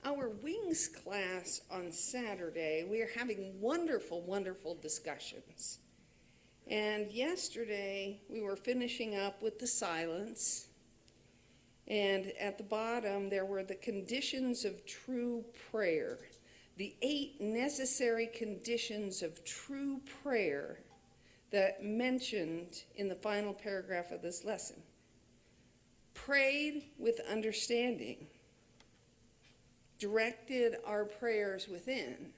our Wings class on Saturday, we are having wonderful, wonderful discussions. And yesterday, we were finishing up with the silence. And at the bottom, there were the conditions of true prayer. The 8 necessary conditions of true prayer that mentioned in the final paragraph of this lesson. Prayed with understanding. Directed our prayers within.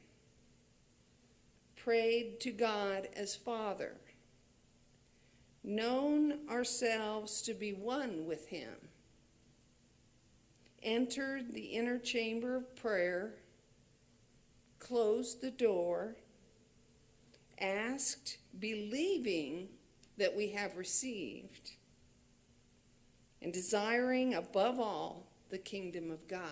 Prayed to God as Father. Known ourselves to be one with Him. Entered the inner chamber of prayer. Closed the door. Asked, believing that we have received. And desiring above all the kingdom of God.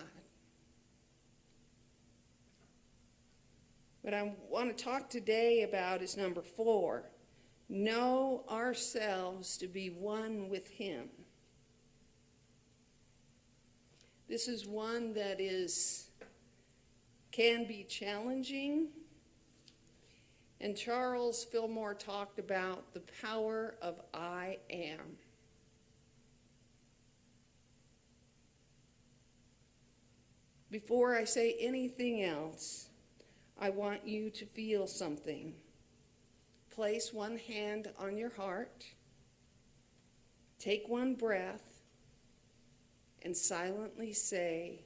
What I want to talk today about is number 4. Know ourselves to be one with Him. This is one that can be challenging. And Charles Fillmore talked about the power of I am. Before I say anything else, I want you to feel something. Place one hand on your heart. Take one breath and silently say,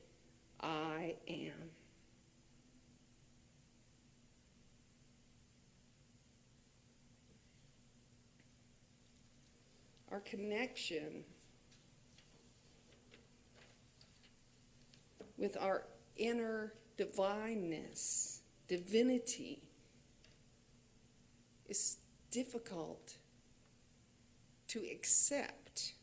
I am. Our connection with our inner divineness, divinity, is difficult to accept.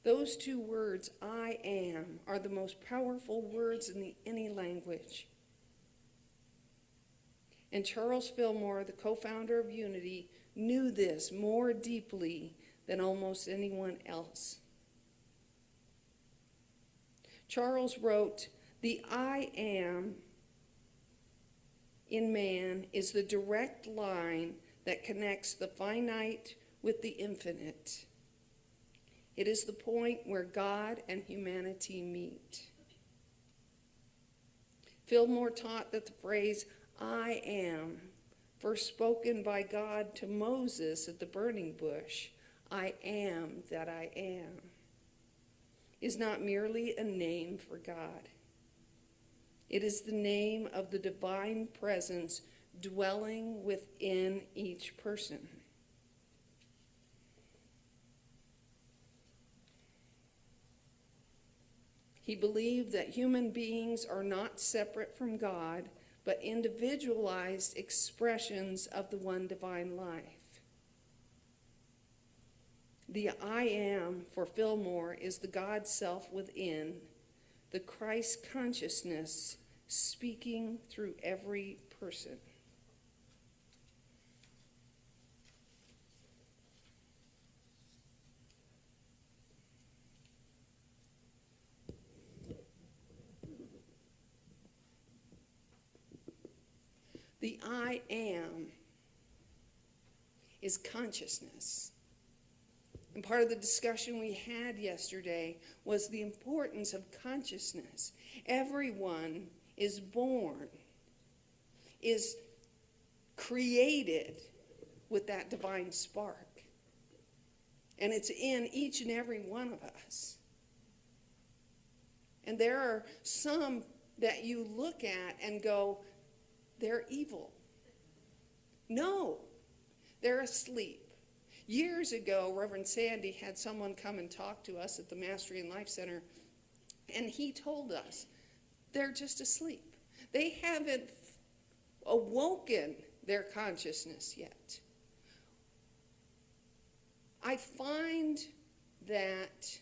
Those 2 words, I am, are the most powerful words in any language. And Charles Fillmore, the co-founder of Unity, knew this more deeply than almost anyone else. Charles wrote, the I am in man is the direct line that connects the finite with the infinite. It is the point where God and humanity meet. Fillmore taught that the phrase, I am, first spoken by God to Moses at the burning bush, I am that I am, is not merely a name for God. It is the name of the divine presence dwelling within each person. He believed that human beings are not separate from God, but individualized expressions of the one divine life. The I am for Fillmore is the God self within, the Christ consciousness speaking through every person. The I am is consciousness. And part of the discussion we had yesterday was the importance of consciousness. Everyone is born, is created with that divine spark. And it's in each and every one of us. And there are some that you look at and go, they're evil. No, they're asleep. Years ago, Reverend Sandy had someone come and talk to us at the Mastery and Life Center, and he told us they're just asleep. They haven't awoken their consciousness yet. I find that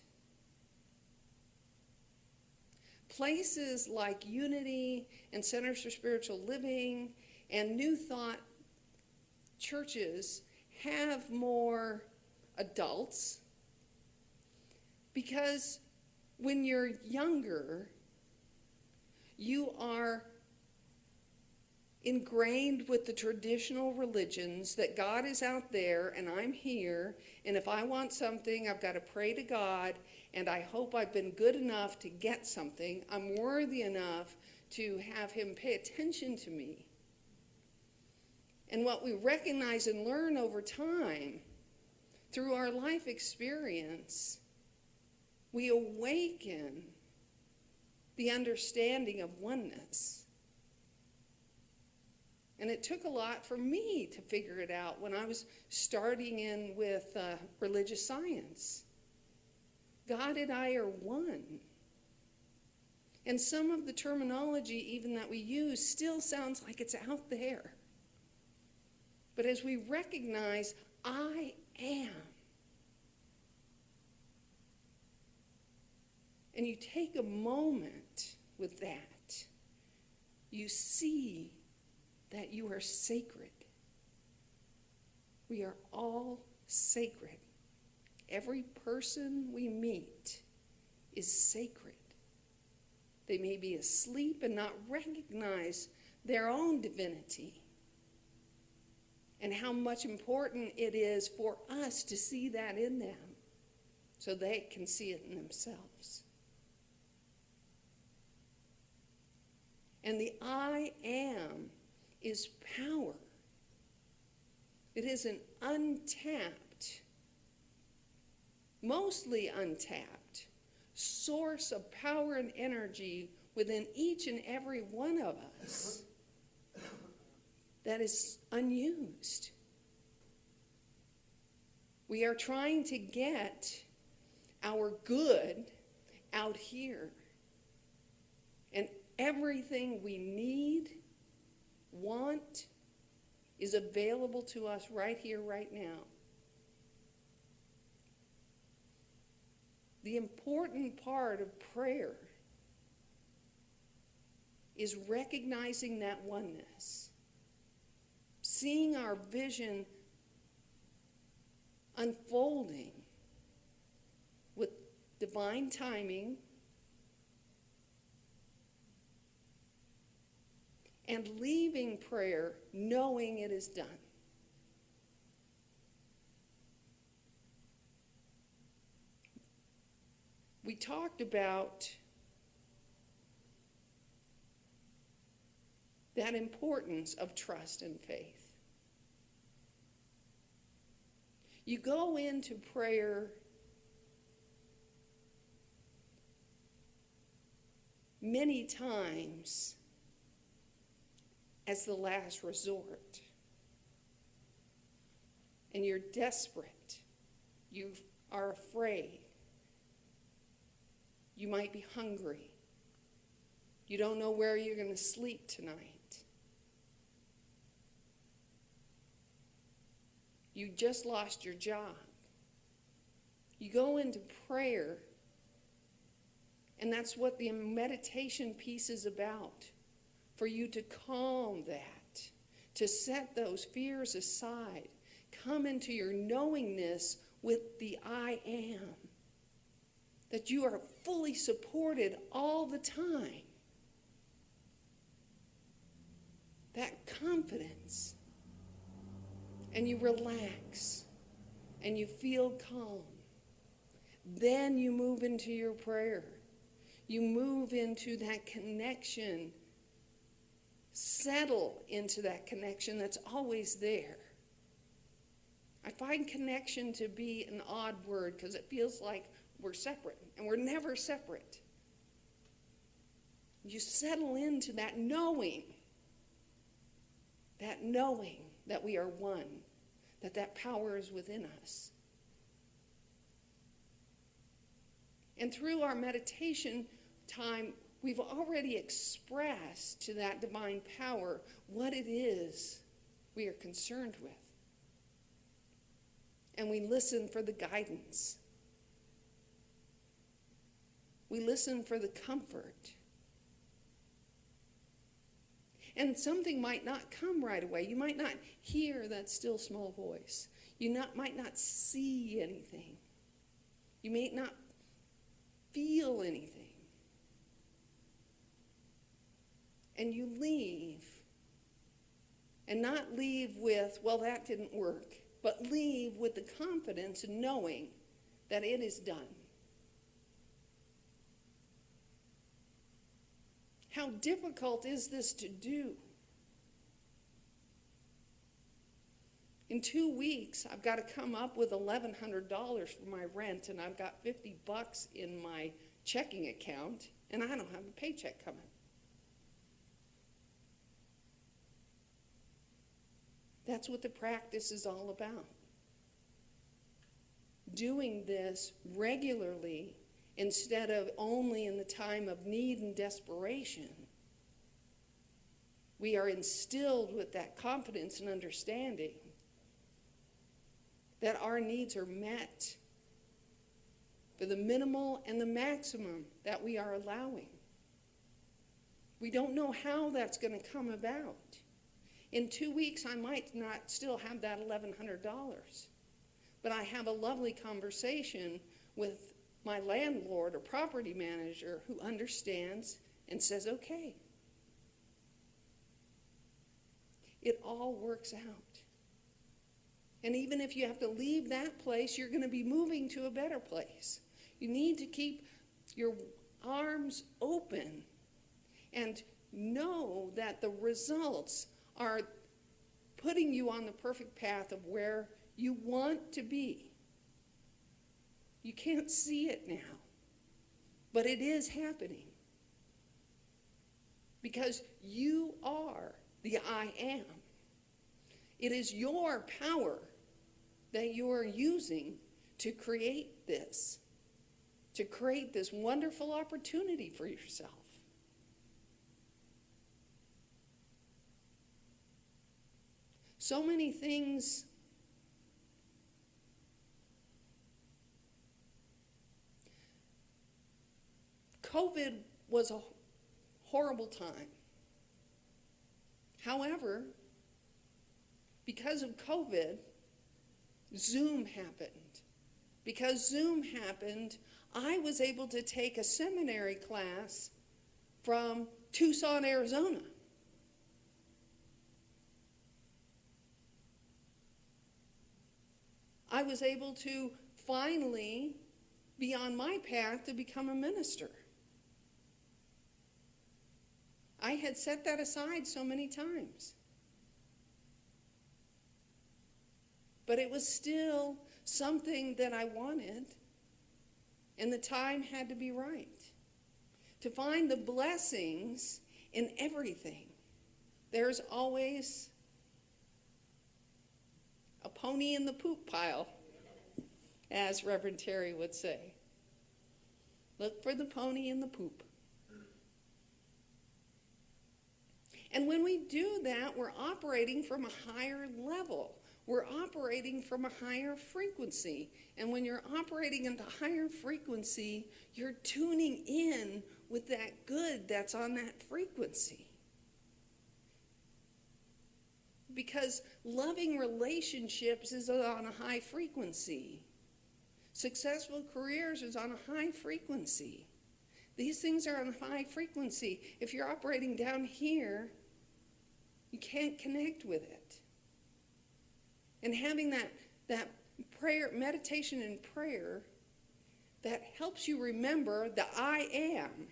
places like Unity and Centers for Spiritual Living and New Thought churches have more adults because When you're younger, you are ingrained with the traditional religions that God is out there and I'm here, and if I want something, I've got to pray to God, and I hope I've been good enough to get something. I'm worthy enough to have him pay attention to me. And what we recognize and learn over time, through our life experience, we awaken the understanding of oneness. And it took a lot for me to figure it out when I was starting in with religious science. God and I are one. And some of the terminology even that we use still sounds like it's out there. But as we recognize, I am. And you take a moment with that, you see that you are sacred. We are all sacred. Every person we meet is sacred. They may be asleep and not recognize their own divinity, and how much important it is for us to see that in them so they can see it in themselves. And the I am is power. It is an untapped, mostly untapped, source of power and energy within each and every one of us that is unused. We are trying to get our good out here. And everything we need, want, is available to us right here, right now. The important part of prayer is recognizing that oneness, seeing our vision unfolding with divine timing, and leaving prayer knowing it is done. We talked about that importance of trust and faith. You go into prayer many times as the last resort. And you're desperate. You are afraid. You might be hungry. You don't know where you're going to sleep tonight. You just lost your job. You go into prayer, and that's what the meditation piece is about. For you to calm that, to set those fears aside, come into your knowingness with the I am, that you are fully supported all the time. That confidence, and you relax, and you feel calm. Then you move into your prayer. You move into that connection. Settle into that connection that's always there. I find connection to be an odd word because it feels like we're separate, and we're never separate. You settle into that knowing that we are one, that power is within us. And through our meditation time, we've already expressed to that divine power what it is we are concerned with. And we listen for the guidance. We listen for the comfort. And something might not come right away. You might not hear that still small voice. You might not see anything. You may not feel anything. And you leave. And not leave with, well, that didn't work, but leave with the confidence in knowing that it is done. How difficult is this to do? In 2 weeks, I've got to come up with $1,100 for my rent, and I've got $50 in my checking account, and I don't have a paycheck coming. That's what the practice is all about. Doing this regularly instead of only in the time of need and desperation. We are instilled with that confidence and understanding that our needs are met for the minimal and the maximum that we are allowing. We don't know how that's going to come about. In 2 weeks, I might not still have that $1,100, but I have a lovely conversation with my landlord or property manager who understands and says, okay. It all works out. And even if you have to leave that place, you're going to be moving to a better place. You need to keep your arms open and know that the results are putting you on the perfect path of where you want to be. You can't see it now, but it is happening. Because you are the I am. It is your power that you are using to create this wonderful opportunity for yourself. So many things COVID was a horrible time. However, because of COVID, Zoom happened. Because Zoom happened, I was able to take a seminary class from Tucson, Arizona. I was able to finally be on my path to become a minister. I had set that aside so many times. But it was still something that I wanted, and the time had to be right. To find the blessings in everything. There's always a pony in the poop pile, as Reverend Terry would say. Look for the pony in the poop. And when we do that, we're operating from a higher level. We're operating from a higher frequency. And when you're operating at a higher frequency, you're tuning in with that good that's on that frequency. Because loving relationships is on a high frequency. Successful careers is on a high frequency. These things are on a high frequency. If you're operating down here, you can't connect with it. And having that prayer, meditation and prayer, that helps you remember the I am,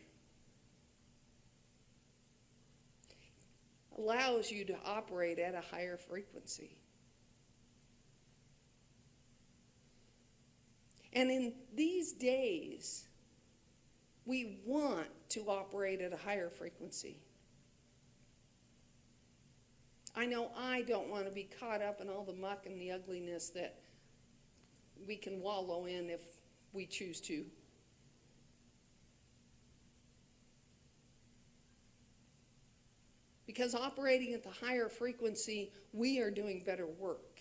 allows you to operate at a higher frequency. And in these days, we want to operate at a higher frequency. I know I don't want to be caught up in all the muck and the ugliness that we can wallow in if we choose to. Because operating at the higher frequency, we are doing better work.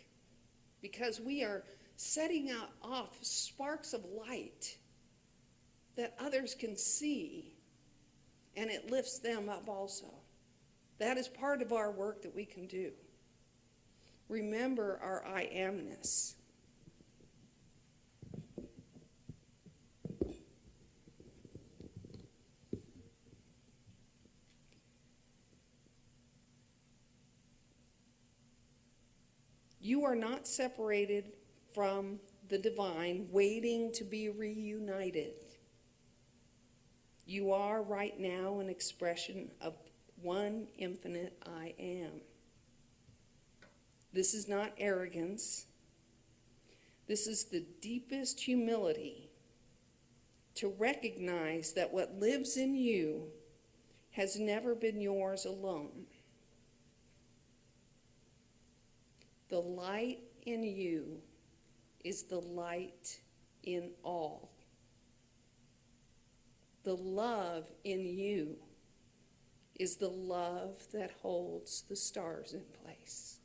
Because we are setting off sparks of light that others can see, and it lifts them up also. That is part of our work that we can do. Remember our I amness. You are not separated from the divine, waiting to be reunited. You are right now an expression of one infinite I am. This is not arrogance. This is the deepest humility to recognize that what lives in you has never been yours alone. The light in you is the light in all. The love in you is the love that holds the stars in place.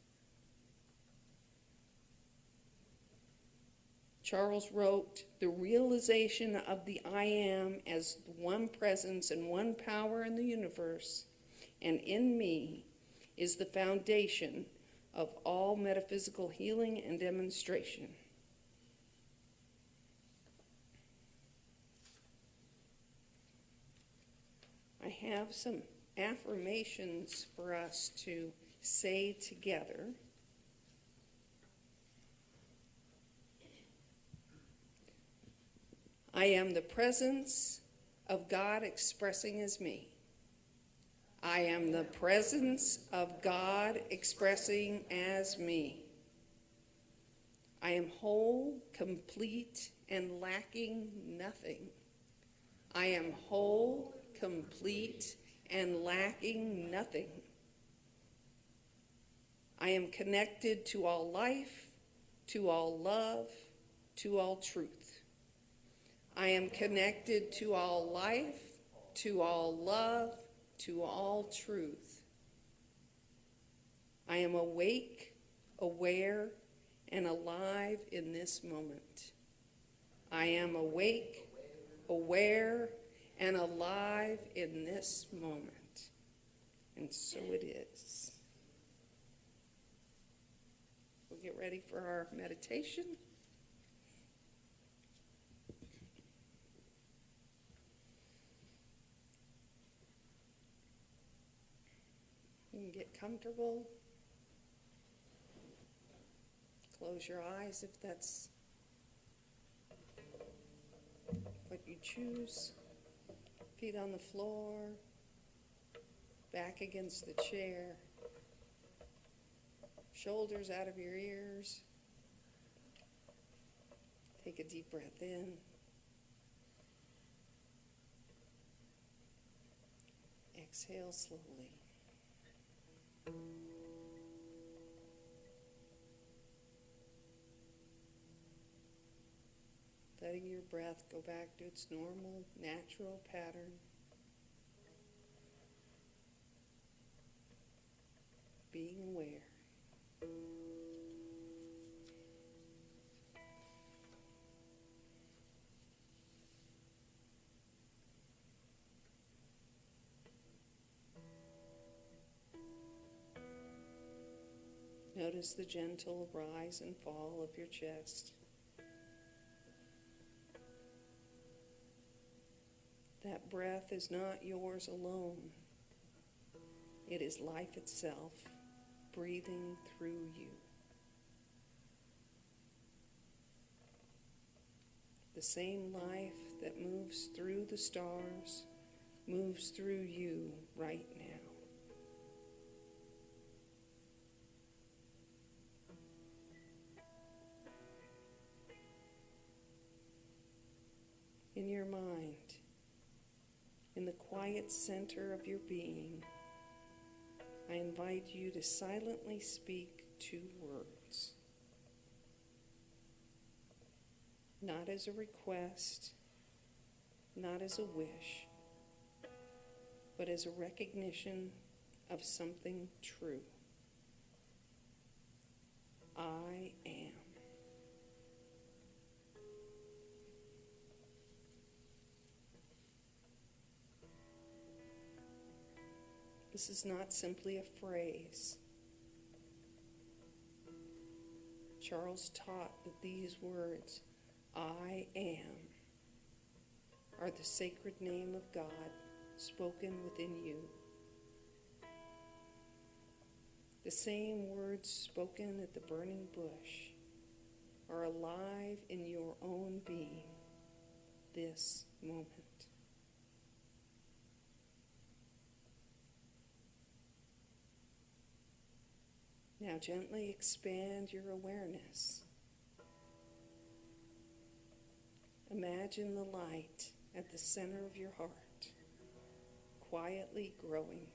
Charles wrote, "The realization of the I am as one presence and one power in the universe and in me is the foundation of all metaphysical healing and demonstration." I have some affirmations for us to say together. I am the presence of God expressing as me. I am the presence of God expressing as me. I am whole, complete, and lacking nothing. I am whole, complete, and lacking nothing. I am connected to all life, to all love, to all truth. I am connected to all life, to all love, to all truth. I am awake, aware, and alive in this moment. I am awake, aware, and alive in this moment. And so it is. We'll get ready for our meditation. You can get comfortable. Close your eyes if that's what you choose. Feet on the floor, back against the chair, shoulders out of your ears. Take a deep breath in. Exhale slowly. Letting your breath go back to its normal, natural pattern. Being aware. Notice the gentle rise and fall of your chest. That breath is not yours alone. It is life itself, breathing through you. The same life that moves through the stars moves through you right now. In your mind, in the quiet center of your being, I invite you to silently speak 2 words. Not as a request, not as a wish, but as a recognition of something true. I am. This is not simply a phrase. Charles taught that these words, I am, are the sacred name of God spoken within you. The same words spoken at the burning bush are alive in your own being this moment. Now gently expand your awareness. Imagine the light at the center of your heart, quietly growing.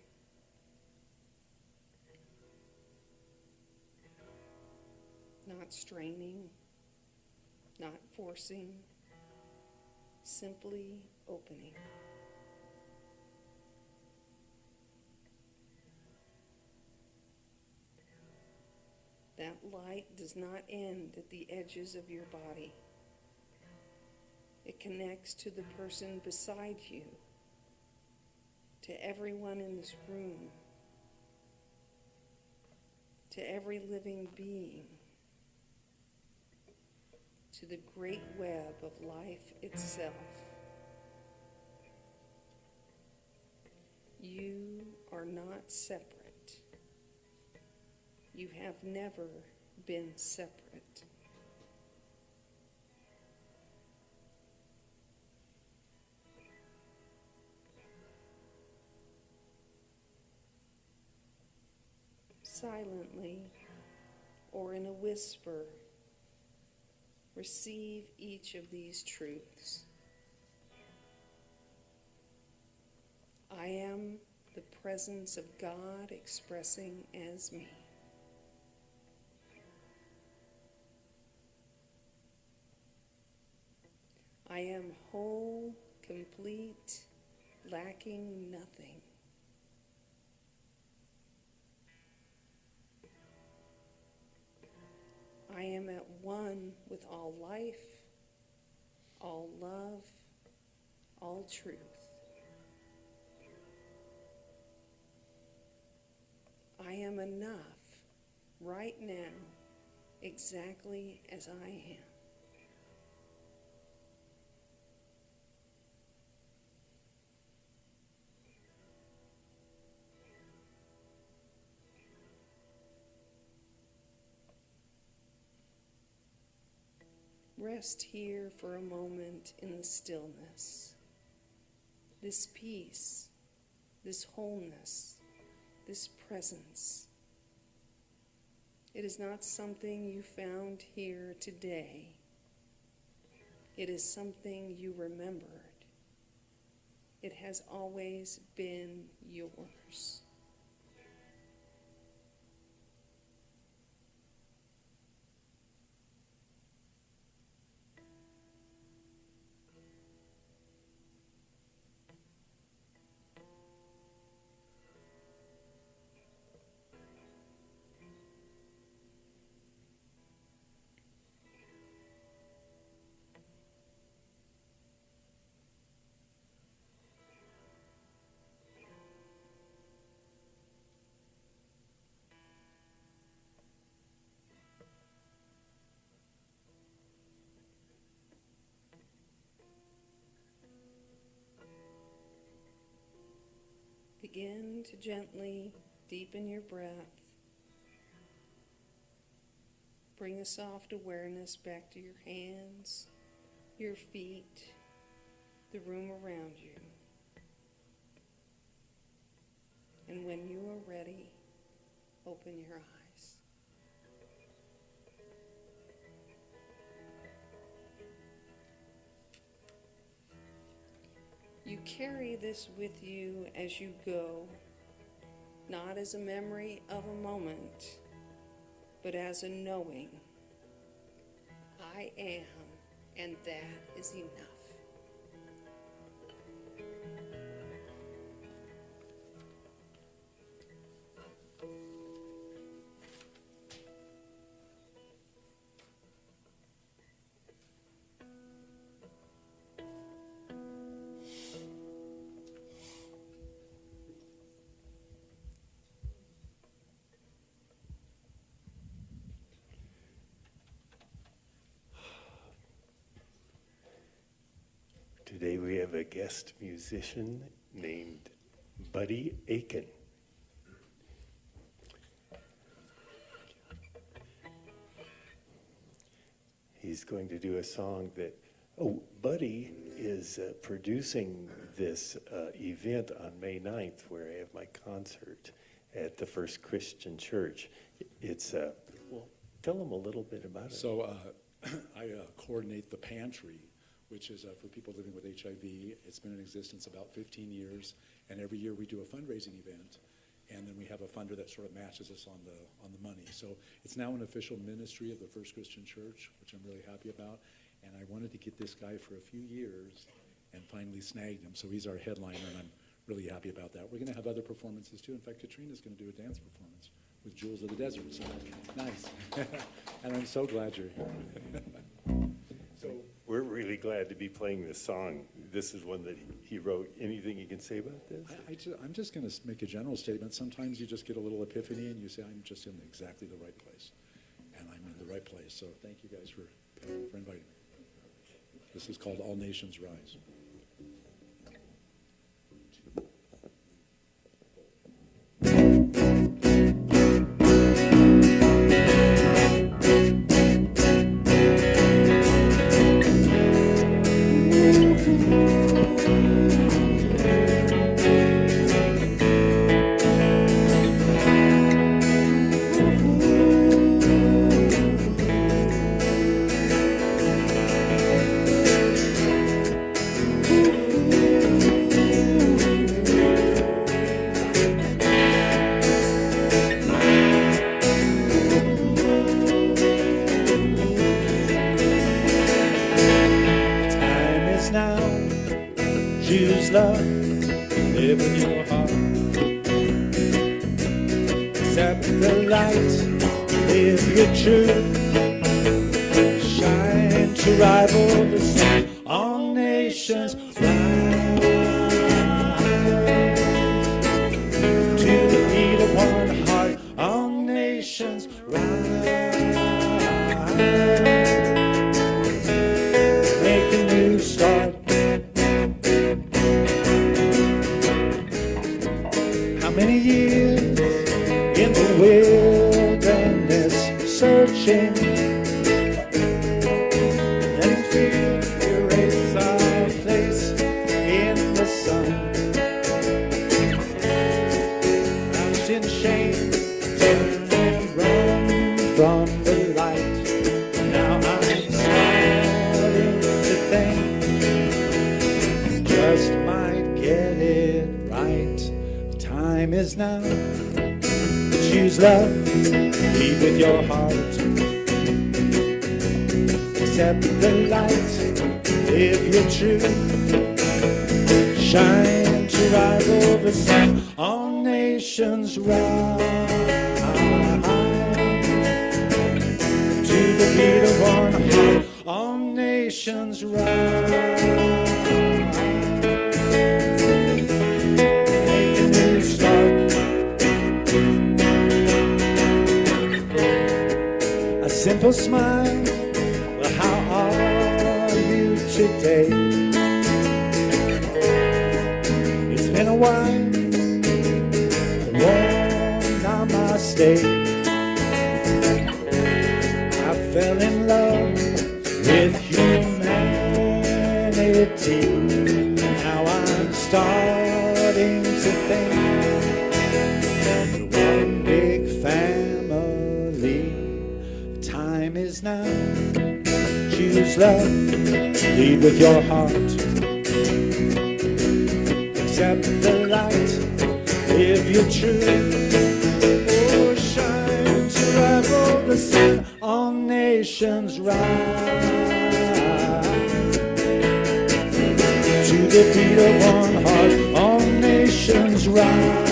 Not straining, not forcing, simply opening. That light does not end at the edges of your body. It connects to the person beside you, to everyone in this room, to every living being, to the great web of life itself. You are not separate. You have never been separate. Silently or in a whisper, receive each of these truths. I am the presence of God expressing as me. I am whole, complete, lacking nothing. I am at one with all life, all love, all truth. I am enough right now, exactly as I am. Rest here for a moment in the stillness. This peace, this wholeness, this presence. It is not something you found here today. It is something you remembered. It has always been yours. Begin to gently deepen your breath. Bring a soft awareness back to your hands, your feet, the room around you. And when you are ready, open your eyes. You carry this with you as you go, not as a memory of a moment, but as a knowing. I am, and that is enough. Today we have a guest musician named Buddy Akin. He's going to do a song that, Buddy is producing this event on May 9th where I have my concert at the First Christian Church. It's, tell them a little bit about it. So I coordinate the pantry, which is for people living with HIV. It's been in existence about 15 years, and every year we do a fundraising event, and then we have a funder that sort of matches us on the money. So it's now an official ministry of the First Christian Church, which I'm really happy about. And I wanted to get this guy for a few years and finally snagged him. So he's our headliner, and I'm really happy about that. We're going to have other performances too. In fact, Katrina's going to do a dance performance with Jewels of the Desert. So nice. And I'm so glad you're here. So we're really glad to be playing this song. This is one that he wrote. Anything you can say about this? I'm just going to make a general statement. Sometimes you just get a little epiphany and you say, I'm just in exactly the right place. And I'm in the right place. So thank you guys for inviting me. This is called All Nations Rise. Choose love, live in your heart. Accept the light, live your truth. Shine to rival the sun. All nations rise to the beat of one heart. All nations rise. Make a new start. Many years in the wilderness searching, letting fear erase our place in the sun. Lounged in shame, turn and run from the light. Now I'm starting to think, just might get it right. Time is now. Choose love, lead with your heart. Accept the light, live your truth. Shine to rival the sun. All nations rise to the beat of one heart. All nations rise. Simple smile, well, how are you today? It's been a while, a long namaste. I fell in love with humanity. Now I'm starting to think one big family. Time is now. Choose love, lead with your heart. Accept the light, live your truth. Oh, shine to rival the sun. All nations rise to the beat of one heart. All nations rise.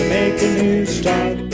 Make a new start.